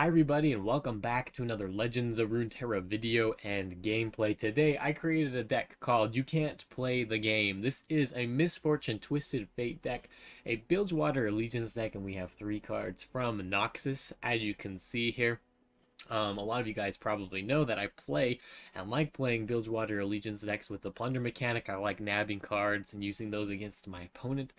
Hi everybody and welcome back to another Legends of Runeterra video and gameplay. Today I created a deck called You Can't Play the Game. This is a Misfortune Twisted Fate deck, a Bilgewater Allegiance deck, and we have 3 cards from Noxus, as you can see here. A lot of you guys probably know that I play and like playing Bilgewater Allegiance decks with the Plunder mechanic. I like nabbing cards and using those against my opponent.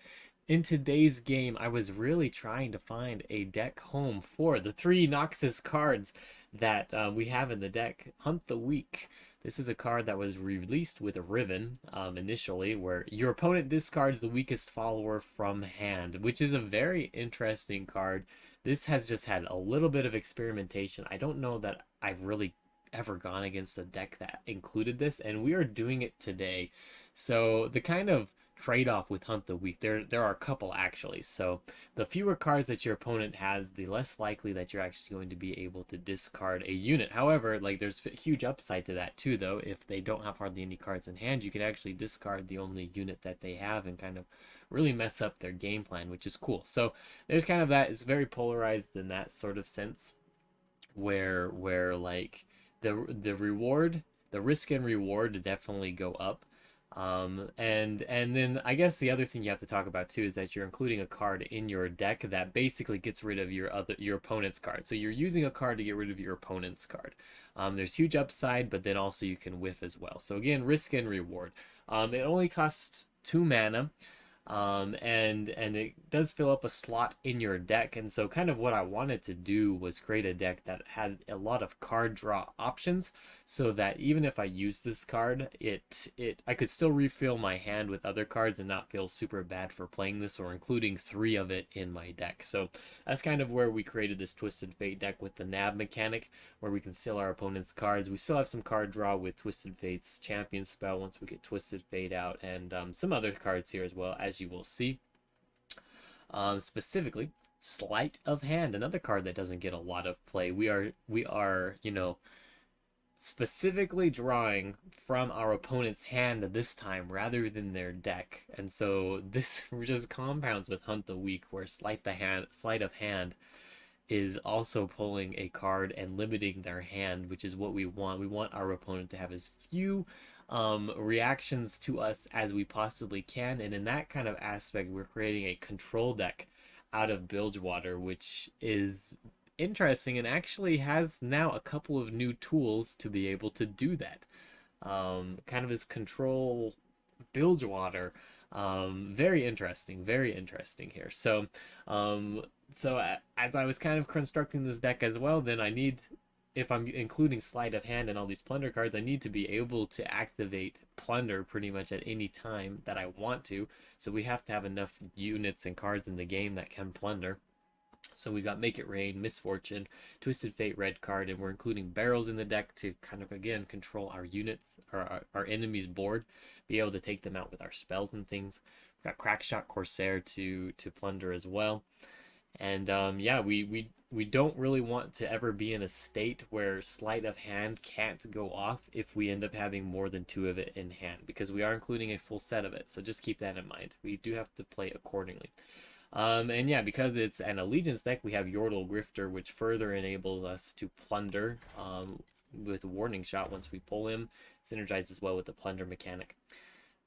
In today's game, I was really trying to find a deck home for the 3 Noxus cards that we have in the deck. Hunt the Weak. This is a card that was released with a Ribbon initially, where your opponent discards the weakest follower from hand, which is a very interesting card. This has just had a little bit of experimentation. I don't know that I've really ever gone against a deck that included this, and we are doing it today. So the kind of trade-off with Hunt the Weak, there are a couple actually. So the fewer cards that your opponent has, the less likely that you're actually going to be able to discard a unit. However, like, there's a huge upside to that too, though. If they don't have hardly any cards in hand, you can actually discard the only unit that they have and kind of really mess up their game plan, which is cool. So there's kind of that. It's very polarized in that sort of sense, where like the reward, the risk and reward definitely go up. And then I guess the other thing you have to talk about too is that you're including a card in your deck that basically gets rid of your opponent's card. So you're using a card to get rid of your opponent's card. There's huge upside, but then also you can whiff as well. So again, risk and reward. It only costs 2 mana. And it does fill up a slot in your deck, and so kind of what I wanted to do was create a deck that had a lot of card draw options, so that even if I use this card, I could still refill my hand with other cards and not feel super bad for playing this or including 3 of it in my deck. So that's kind of where we created this Twisted Fate deck with the nab mechanic, where we can steal our opponent's cards. We still have some card draw with Twisted Fate's champion spell once we get Twisted Fate out, and some other cards here as well, as you will see. Specifically, Sleight of Hand, another card that doesn't get a lot of play. We are specifically drawing from our opponent's hand this time rather than their deck, and so this just compounds with Hunt the Weak, where Sleight of Hand is also pulling a card and limiting their hand, which is what we want. We want our opponent to have as few reactions to us as we possibly can, and in that kind of aspect, we're creating a control deck out of Bilgewater, which is interesting and actually has now a couple of new tools to be able to do that. Kind of as control Bilgewater. Very interesting here. So as I was kind of constructing this deck as well, then I need, if I'm including Sleight of Hand and all these Plunder cards, I need to be able to activate Plunder pretty much at any time that I want to. So we have to have enough units and cards in the game that can Plunder. So we got Make It Rain, Misfortune, Twisted Fate red card, and we're including barrels in the deck to kind of, again, control our units, or our enemy's board, be able to take them out with our spells and things. We've got Crackshot Corsair to Plunder as well. And yeah, we don't really want to ever be in a state where Sleight of Hand can't go off if we end up having more than 2 of it in hand, because we are including a full set of it. So just keep that in mind. We do have to play accordingly. And yeah, because it's an Allegiance deck, we have Yordle Grifter, which further enables us to Plunder with a Warning Shot once we pull him. Synergizes well with the Plunder mechanic.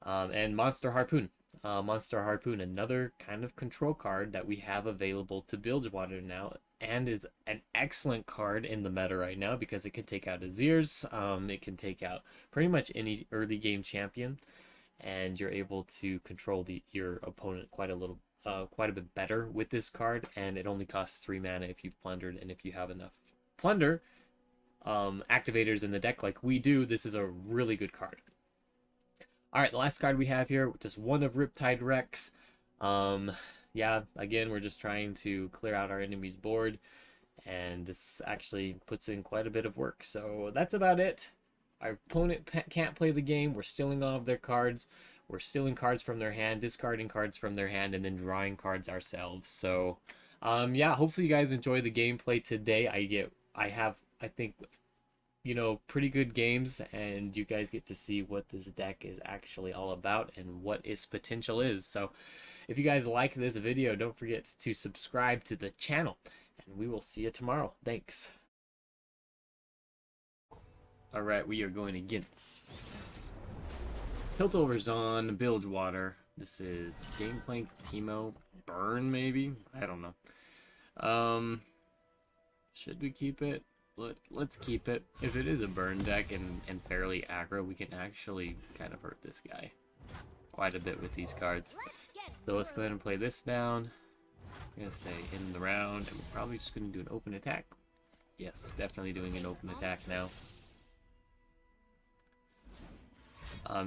And Monster Harpoon. Monster Harpoon, another kind of control card that we have available to Bilgewater now, and is an excellent card in the meta right now because it can take out Azirs, it can take out pretty much any early game champion, and you're able to control your opponent quite a bit better with this card, and it only costs 3 mana if you've plundered, and if you have enough plunder activators in the deck like we do, this is a really good card. All right, the last card we have here, just one of Riptide Rex. Yeah, again, we're just trying to clear out our enemy's board, and this actually puts in quite a bit of work. So that's about it. Our opponent can't play the game. We're stealing all of their cards. We're stealing cards from their hand, discarding cards from their hand, and then drawing cards ourselves. So, yeah, hopefully you guys enjoy the gameplay today. I think, pretty good games, and you guys get to see what this deck is actually all about and what its potential is. So if you guys like this video, don't forget to subscribe to the channel. And we will see you tomorrow. Thanks. Alright, we are going against Piltover's on Bilgewater. This is Gangplank, Teemo, Burn maybe? I don't know. Should we keep it? Let's keep it. If it is a Burn deck and fairly aggro, we can actually kind of hurt this guy quite a bit with these cards. So let's go ahead and play this down. I'm gonna say in the round, and we're probably just gonna do an open attack. Yes, definitely doing an open attack now.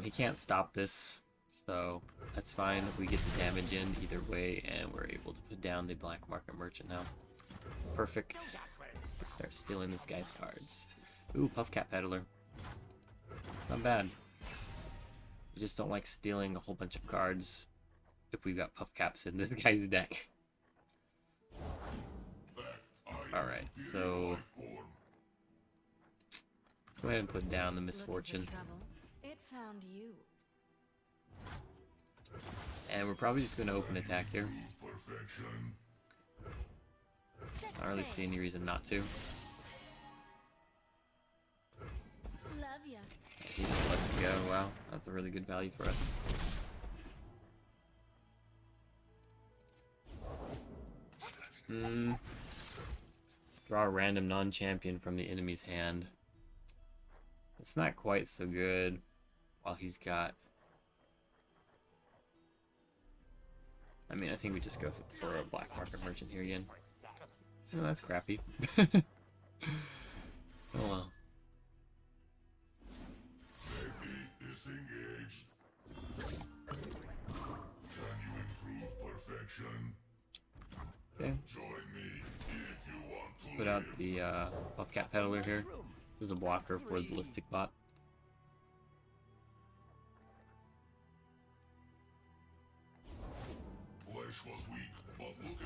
He can't stop this, so that's fine. We get the damage in either way, and we're able to put down the Black Market Merchant now. It's perfect. Let's start stealing this guy's cards. Ooh, Puffcat Peddler. Not bad. I just don't like stealing a whole bunch of cards if we've got Puffcaps in this guy's deck. Alright, so let's go ahead and put down the Misfortune. It found you. And we're probably just going to open attack here. Not really see any reason not to. Love ya. He just lets it go. Wow, that's a really good value for us. Draw a random non-champion from the enemy's hand. It's not quite so good while he's got... I mean, I think we just go for a Black Market Merchant here again. Oh, that's crappy. Oh well. Okay. Let's put out the Puffcat Peddler here. This is a blocker for the Ballistic Bot.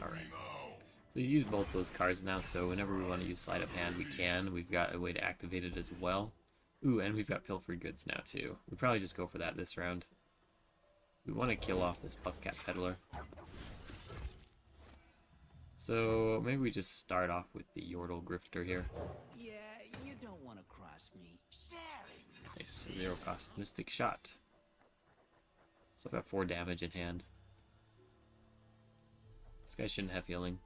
Alright. So you use both those cards now, so whenever we want to use Sleight of Hand, we can. We've got a way to activate it as well. Ooh, and we've got Pilfered Goods now, too. We probably just go for that this round. We want to kill off this Puffcat Peddler. So maybe we just start off with the Yordle Grifter here. Yeah, you don't want to cross me. Nice, 0 cost Mystic Shot. So I've got 4 damage in hand. This guy shouldn't have healing.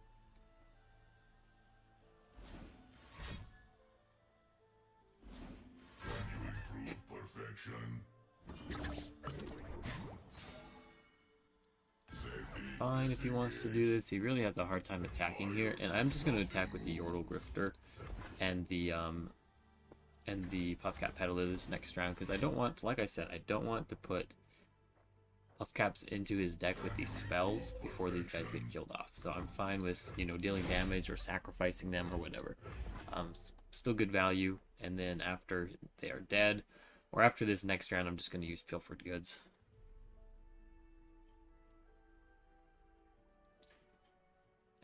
Fine if he wants to do this. He really has a hard time attacking here, and I'm just going to attack with the Yordle Grifter and the Puffcat Peddler this next round, because I don't want, like I said, I don't want to put Puffcaps into his deck with these spells before these guys get killed off. So I'm fine with, you know, dealing damage or sacrificing them or whatever. Still good value, and then after they are dead, or after this next round, I'm just going to use Pilfered Goods.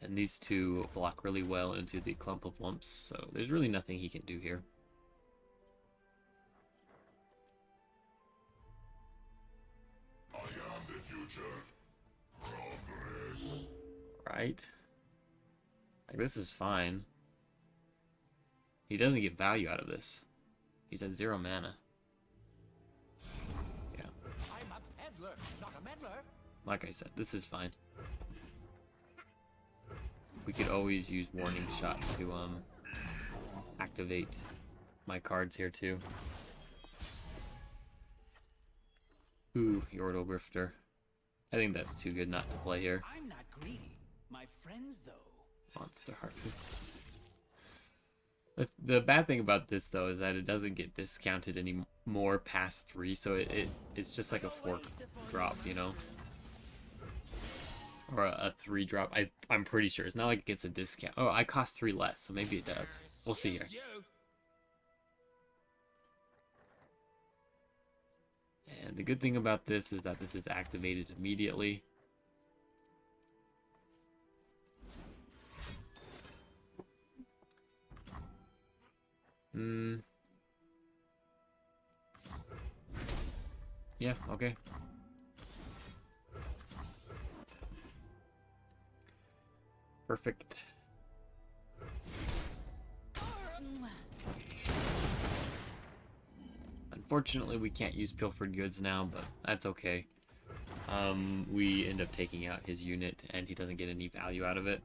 And these two block really well into the Clump of Lumps, so there's really nothing he can do here. I am the future. Progress. Right? Like, this is fine. He doesn't get value out of this. He's at 0 mana. Yeah. I'm a peddler, not a meddler. Like I said, this is fine. We could always use Warning Shot to activate my cards here too. Ooh, Yordle Grifter. I think that's too good not to play here. I'm not greedy. My friends, though. Monster Heart. The bad thing about this though is that it doesn't get discounted anymore past 3, so it's just like a 4 drop, you know? Or a 3 drop. I'm pretty sure. It's not like it gets a discount. Oh, I cost 3 less, so maybe it does. We'll see here. And the good thing about this is that this is activated immediately. Yeah, okay. Perfect. Unfortunately, we can't use pilfered goods now, but that's okay. We end up taking out his unit, and he doesn't get any value out of it.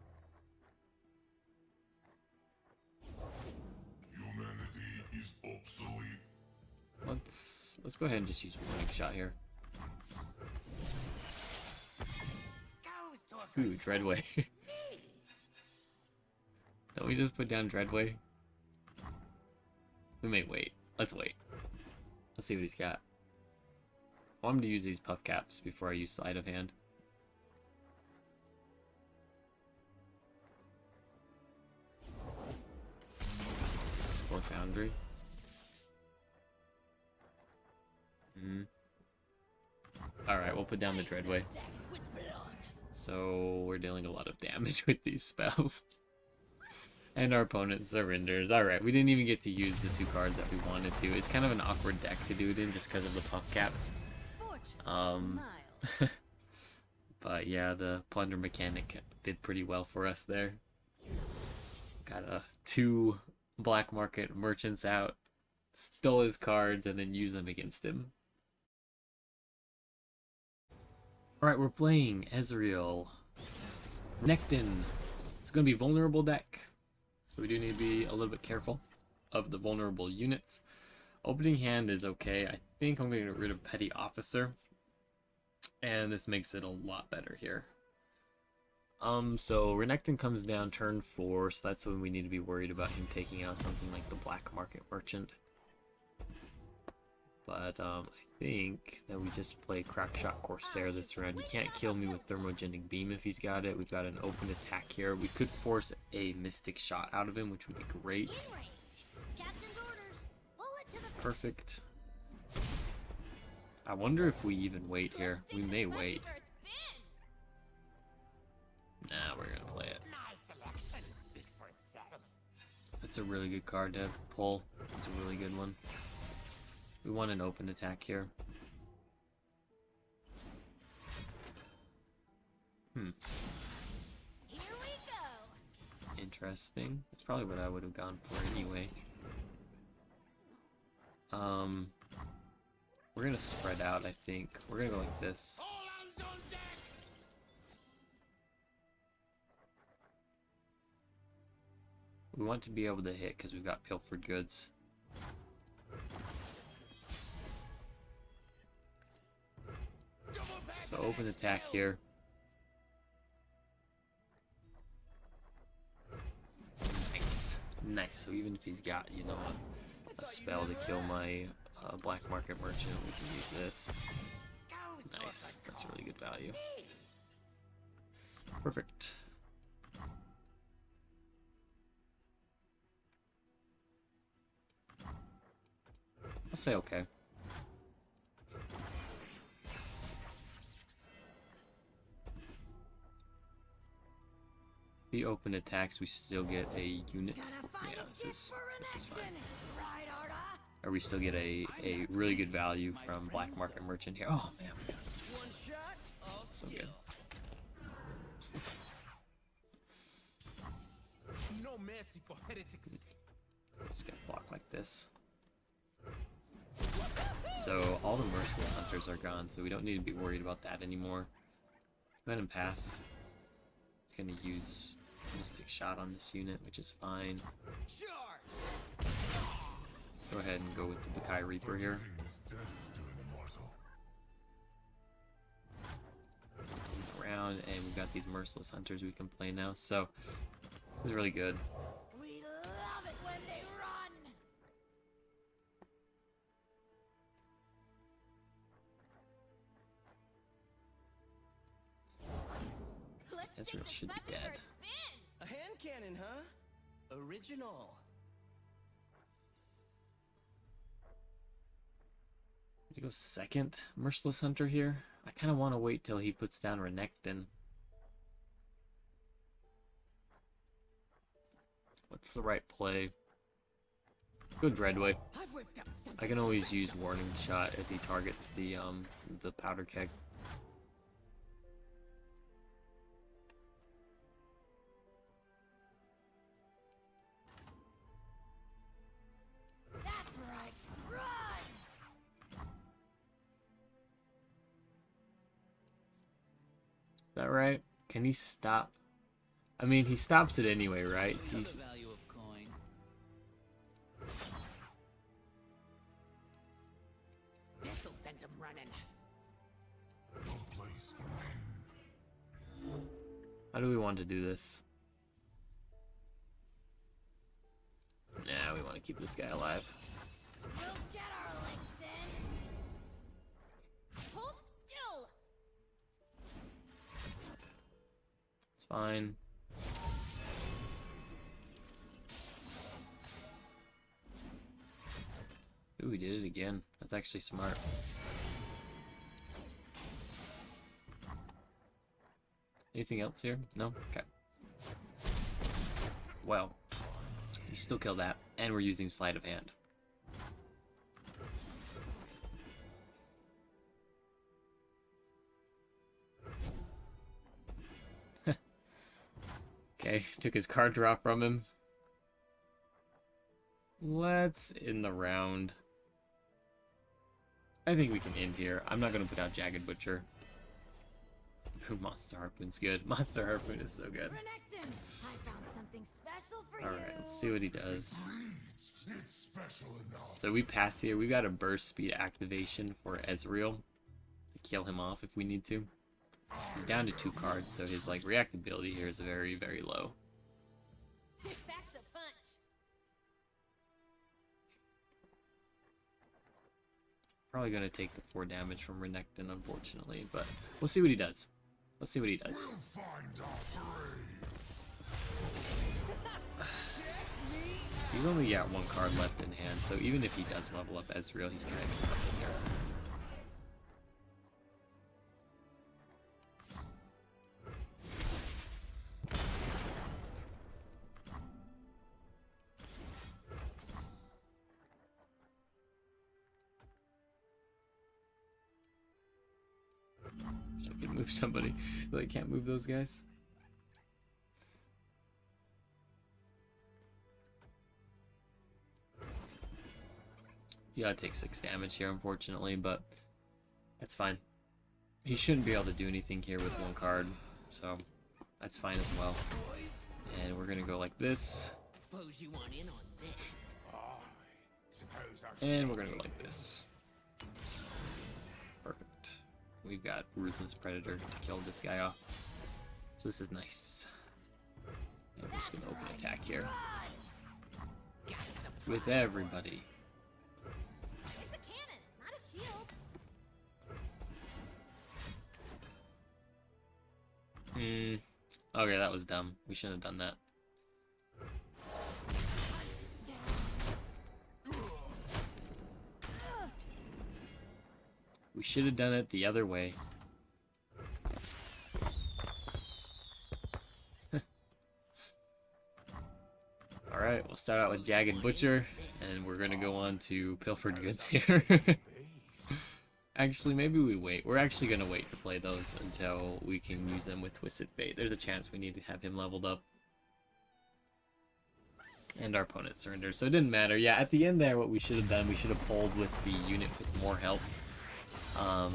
Humanity is obsolete. Let's go ahead and just use warning shot here. Ooh, Dreadway. Don't we just put down Dreadway? We may wait. Let's wait. Let's see what he's got. I want him to use these puff caps before I use Sleight of Hand. Score Foundry. Alright, we'll put down the Dreadway. So we're dealing a lot of damage with these spells. And our opponent surrenders. Alright, we didn't even get to use the 2 cards that we wanted to. It's kind of an awkward deck to do it in just because of the puff caps. But yeah, the Plunder mechanic did pretty well for us there. Got 2 black market merchants out, stole his cards, and then used them against him. Alright, we're playing Ezreal. Renekton. It's going to be a vulnerable deck. So we do need to be a little bit careful of the vulnerable units. Opening hand is okay. I think I'm going to get rid of Petty Officer. And this makes it a lot better here. So Renekton comes down turn 4, so that's when we need to be worried about him taking out something like the Black Market Merchant. But I think that we just play Crackshot Corsair this round. He can't kill me with Thermogenic Beam if he's got it. We've got an open attack here. We could force a Mystic Shot out of him, which would be great. Perfect. I wonder if we even wait here. We may wait. Nah, we're gonna play it. That's a really good card to pull. That's a really good one. We want an open attack here. Here we go. Interesting. That's probably what I would have gone for anyway. We're gonna spread out, I think. We're gonna go like this. We want to be able to hit because we've got pilfered goods. So open attack here. Nice. Nice. So even if he's got, you know, a spell to kill my Black Market Merchant, we can use this. Nice. That's a really good value. Perfect. I'll say okay. The open attacks, we still get a unit. Yeah, this is fine. Or we still get a really good value from Black Market Merchant here. Oh man, we got this. So good. No mercy for heretics. Just gonna block like this. So all the Merciless Hunters are gone, so we don't need to be worried about that anymore. Go ahead and pass. It's gonna use Mystic Shot on this unit, which is fine. Let's go ahead and go with the Bukai Reaper here. Around, and we've got these Merciless Hunters we can play now, so this is really good. We love it when they run. Ezreal should be dead. A hand cannon, huh? Original. Did he go second Merciless Hunter here? I kind of want to wait till he puts down Renekton. What's the right play? Go Dreadway. I can always use Warning Shot if he targets the powder keg. That's right. Run. that right? Can he stop? I mean, he stops it anyway, right? Know the value of coin. This'll send them running. No place for men. How do we want to do this? Nah, we want to keep this guy alive. We'll get our licks then. Hold still. It's fine. Ooh, we did it again. That's actually smart. Anything else here? No? Okay. Well, we still kill that, and we're using Sleight of Hand. Okay, took his card draw from him. Let's end the round. I think we can end here. I'm not going to put out Jagged Butcher. Monster Harpoon's good. Monster Harpoon is so good. Renekton, I found something special for you. Alright, let's see what he does. It's special enough. So we pass here. We've got a burst speed activation for Ezreal to kill him off if we need to. We're down to 2 cards, so his like reactability here is very, very low. It backs a punch. Probably going to take the 4 damage from Renekton, unfortunately, but we'll see what he does. Let's see what he does. We'll find our prey. He's only got 1 card left in hand, so even if he does level up Ezreal, he's kind of in here. I can move somebody, but I can't move those guys. You gotta take 6 damage here, unfortunately, but that's fine. He shouldn't be able to do anything here with 1 card, so that's fine as well. And we're gonna go like this, Suppose you want in on this. and we're gonna go like this. Perfect. We've got Ruthless Predator to kill this guy off. So this is nice. And we're just gonna open attack here with everybody. It's a cannon, not a shield. Okay, that was dumb. We shouldn't have done that. We should have done it the other way. Alright, we'll start out with Jagged Butcher, and we're gonna go on to Pilfered Goods here. Actually, maybe we wait. We're actually gonna wait to play those until we can use them with Twisted Fate. There's a chance we need to have him leveled up. And our opponent surrenders, so it didn't matter. Yeah, at the end there, what we should have done, we should have pulled with the unit with more health.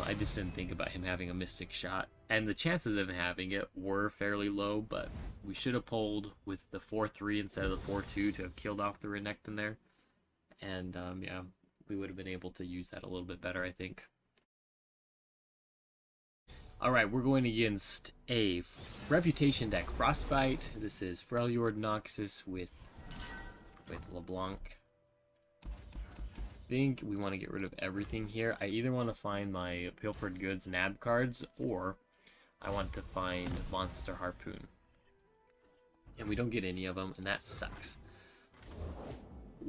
I just didn't think about him having a Mystic Shot. And the chances of him having it were fairly low, but we should have pulled with the 4-3 instead of the 4-2 to have killed off the Renekton there. And, yeah, we would have been able to use that a little bit better, I think. Alright, we're going against a Reputation deck. Frostbite. This is Freljord Noxus with LeBlanc. I think we want to get rid of everything here. I either want to find my Pilfered Goods NAB cards, or I want to find Monster Harpoon. And we don't get any of them, and that sucks.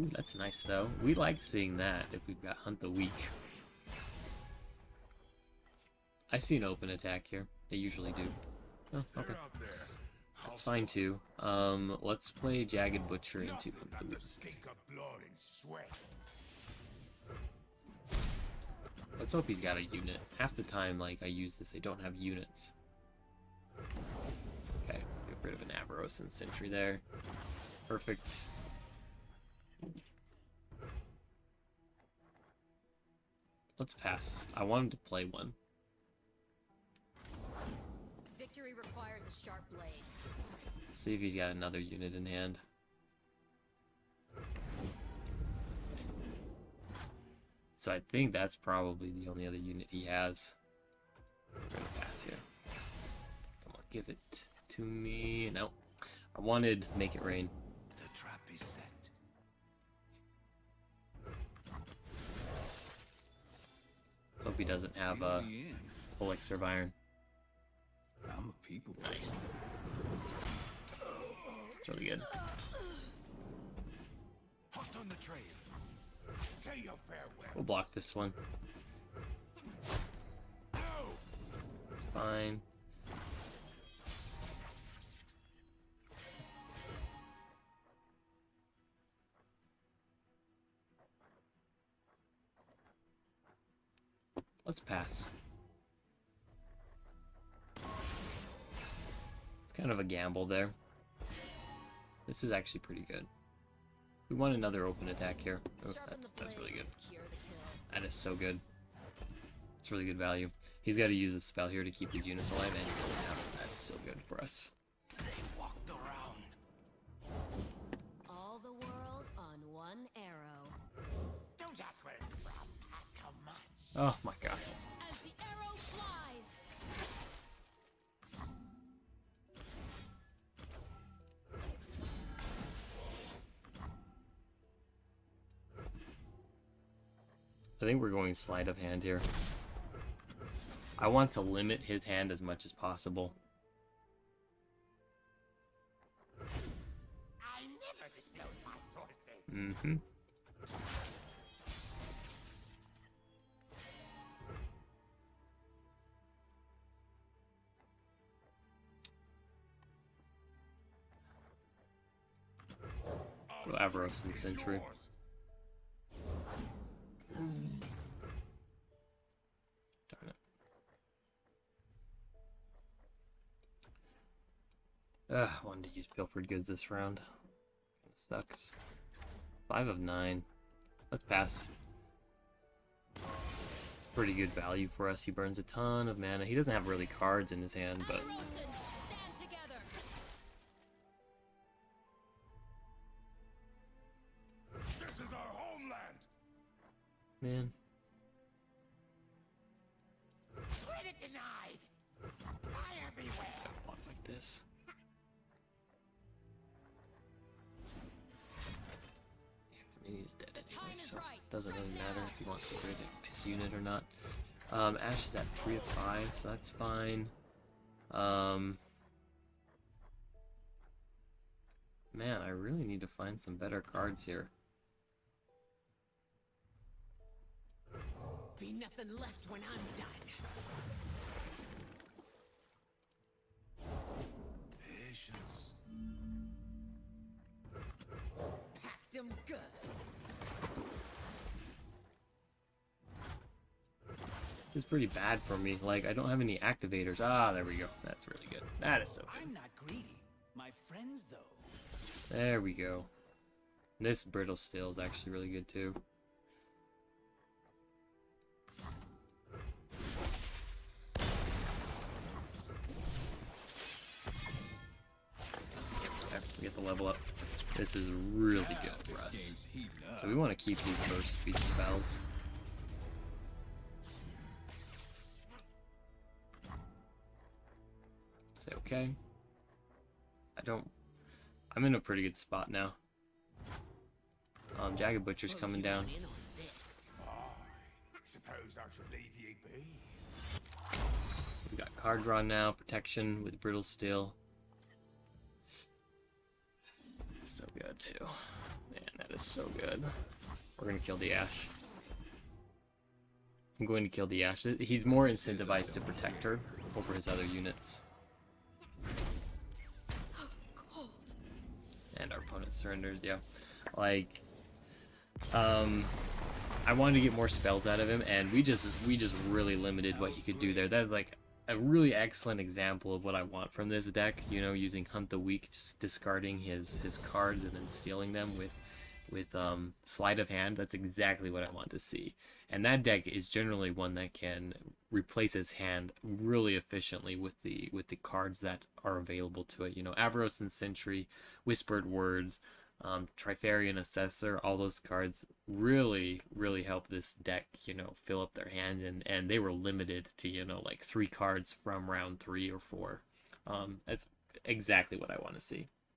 Ooh, that's nice though. We like seeing that if we've got Hunt the Weak. I see an open attack here. They usually do. Oh, okay. That's fine too. Let's play Jagged Butcher into Hunt the Weak. Let's hope he's got a unit. Half the time, like, I use this, they don't have units. Okay, get rid of an Avaros and Sentry there. Perfect. Let's pass. I wanted to play one. Victory requires a sharp blade. See if he's got another unit in hand. So I think that's probably the only other unit he has. We're gonna pass here. Come on, give it to me. No. I wanted Make It Rain. The trap is set. Let's hope he doesn't have a elixir of iron. I'm a people. Nice. It's really good. Hot on the trail. Say your farewell. We'll block this one. It's fine. Let's pass. It's kind of a gamble there. This is actually pretty good. We want another open attack here. Oh, that's really good. That is so good. It's really good value. He's got to use a spell here to keep his units alive, and he doesn't have it. That's so good for us. They walked around. All the world on one arrow. Don't ask where it's from. Ask how much. Oh my gosh. As the arrow flies. I think we're going sleight of hand here. I want to limit his hand as much as possible. I never disclose my sources. Mm-hmm. Avros and Sentry. Darn it. I wanted to use Pilfered Goods this round. Kinda sucks. 5 of 9. Let's pass. It's pretty good value for us. He burns a ton of mana. He doesn't have really cards in his hand, but Stand together. This is our homeland. man. Credit denied. Fire beware. Block like this. Yeah, I mean, he's dead anyway, so it doesn't really matter if he wants to get his unit or not. Ash is at 3 of 5, so that's fine. Man, I really need to find some better cards here. Be nothing left when I'm done. Patience. Packed 'em good. This is pretty bad for me. Like, I don't have any activators. Ah, there we go. That's really good. That is so good. I'm not greedy. My friends, though. There we go. This Brittle Steel is actually really good too. Okay, we get the level up. This is really good for us. So we want to keep these burst speed spells. Say okay. I'm in a pretty good spot now. Jagged Butcher's coming down. Suppose I should leave ye be. We got card draw now, protection with Brittle Steel. So good too. Man, that is so good. We're gonna kill the Ash. I'm going to kill the Ash. He's more incentivized to protect her over his other units. And our opponent surrenders, yeah. Like, I wanted to get more spells out of him, and we just really limited what he could do there. That's like a really excellent example of what I want from this deck. You know, using Hunt the Weak, just discarding his cards and then stealing them with with sleight of hand. That's exactly what I want to see. And that deck is generally one that can replace its hand really efficiently with the cards that are available to it. You know, Avros and Sentry, Whispered Words, Trifarian Assessor, all those cards really help this deck, you know, fill up their hand, and they were limited to, you know, like 3 cards from round 3 or 4. That's exactly what I want to see.